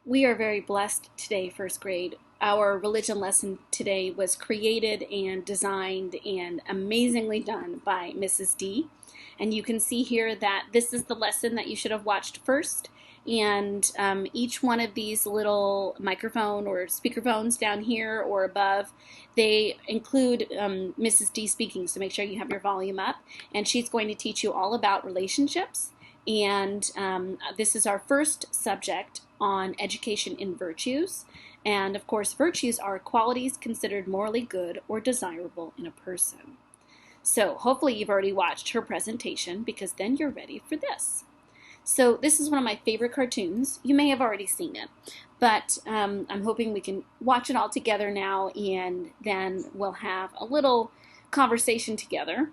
We are very blessed today, first grade. Our religion lesson today was created and designed and amazingly done by Mrs. D. And you can see here that this is the lesson that you should have watched first. And each one of these little microphone or speakerphones down here or above, they include Mrs. D speaking. So make sure you have your volume up. And she's going to teach you all about relationships. And this is our first subject on education in virtues. And of course, virtues are qualities considered morally good or desirable in a person. So hopefully you've already watched her presentation because then you're ready for this. So this is one of my favorite cartoons. You may have already seen it, but I'm hoping we can watch it all together now, and then we'll have a little conversation together.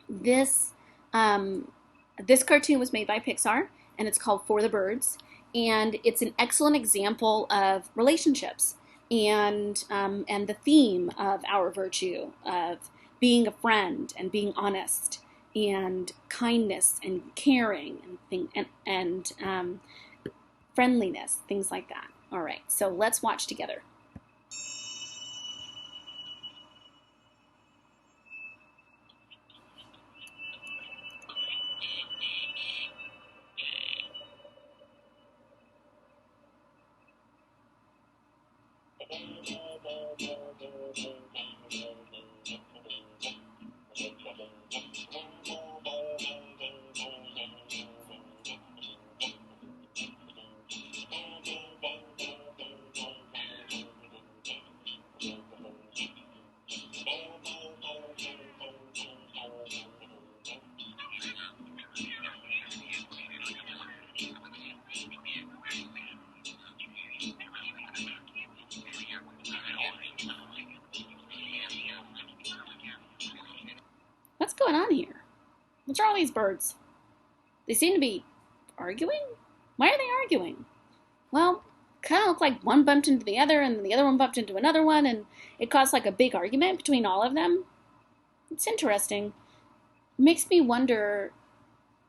This this cartoon was made by Pixar, and it's called For the Birds, and it's an excellent example of relationships and the theme of our virtue of being a friend and being honest and kindness and caring and friendliness, things like that. All right, so let's watch together. What's going on here? What's wrong with these birds? They seem to be arguing? Why are they arguing? Well, kind of look like one bumped into the other and the other one bumped into another one, and it caused like a big argument between all of them. It's interesting. It makes me wonder.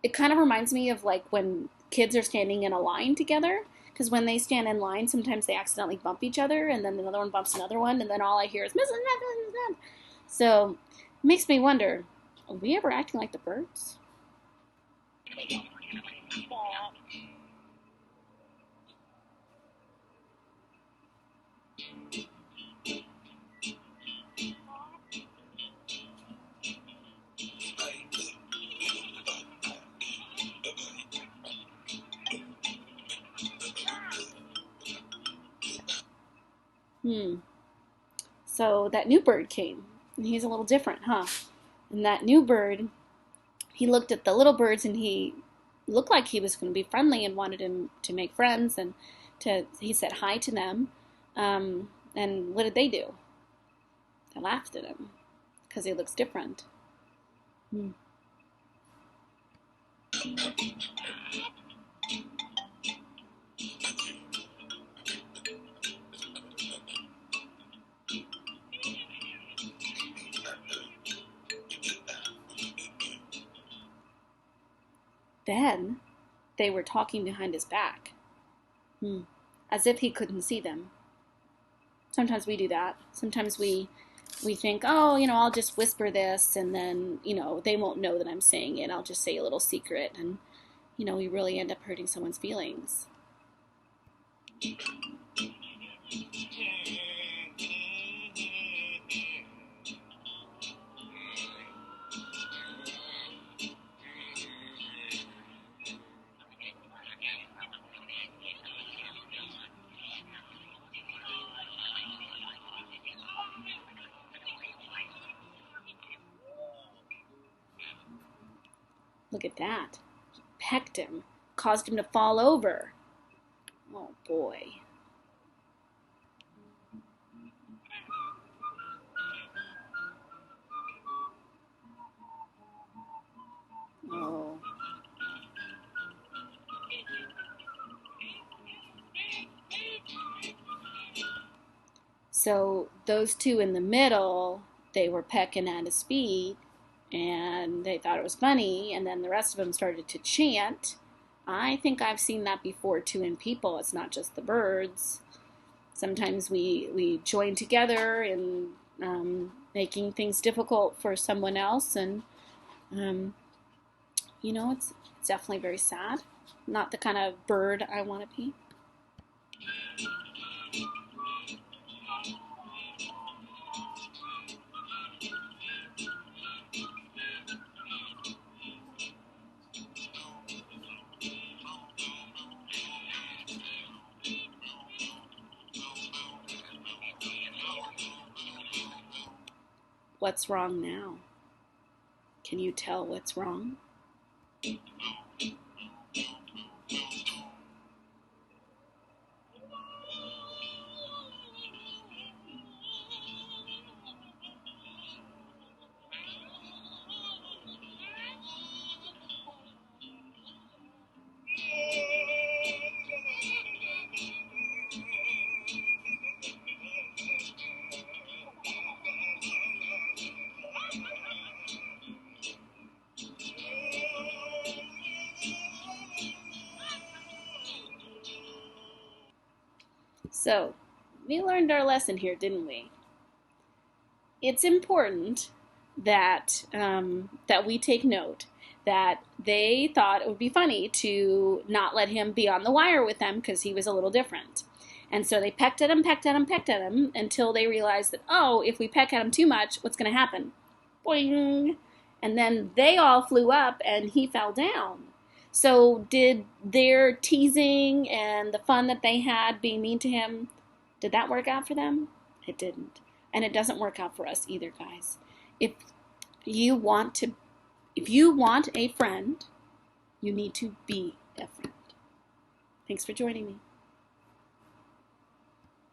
It kind of reminds me of like when kids are standing in a line together, because when they stand in line, sometimes they accidentally bump each other, and then another one bumps another one, and then all I hear is Mrs. Smith. So it makes me wonder, are we ever acting like the birds? Hmm. So that new bird came, and he's a little different, huh? And that new bird, he looked at the little birds, and he looked like he was going to be friendly and wanted him to make friends, and he said hi to them. And what did they do? They laughed at him because he looks different. Hmm. Then they were talking behind his back, hmm. as if he couldn't see them. Sometimes we do that. Sometimes we think, oh, I'll just whisper this, and then they won't know that I'm saying it. I'll just say a little secret, and we really end up hurting someone's feelings. Look at that. He pecked him, caused him to fall over. Oh boy. Oh. So those two in the middle, they were pecking at his feet, and they thought it was funny, and then the rest of them started to chant, I think I've seen that before too in people. It's not just the birds. Sometimes we join together in making things difficult for someone else, and um, it's definitely very sad. Not the kind of bird I want to be. What's wrong now? Can you tell what's wrong? So, we learned our lesson here, didn't we? It's important that we take note that they thought it would be funny to not let him be on the wire with them because he was a little different. And so they pecked at him, pecked at him, pecked at him until they realized that, oh, if we peck at him too much, what's going to happen? Boing! And then they all flew up and he fell down. So did their teasing and the fun that they had being mean to him, did that work out for them? It didn't. And it doesn't work out for us either, guys. If you want a friend, you need to be a friend. Thanks for joining me.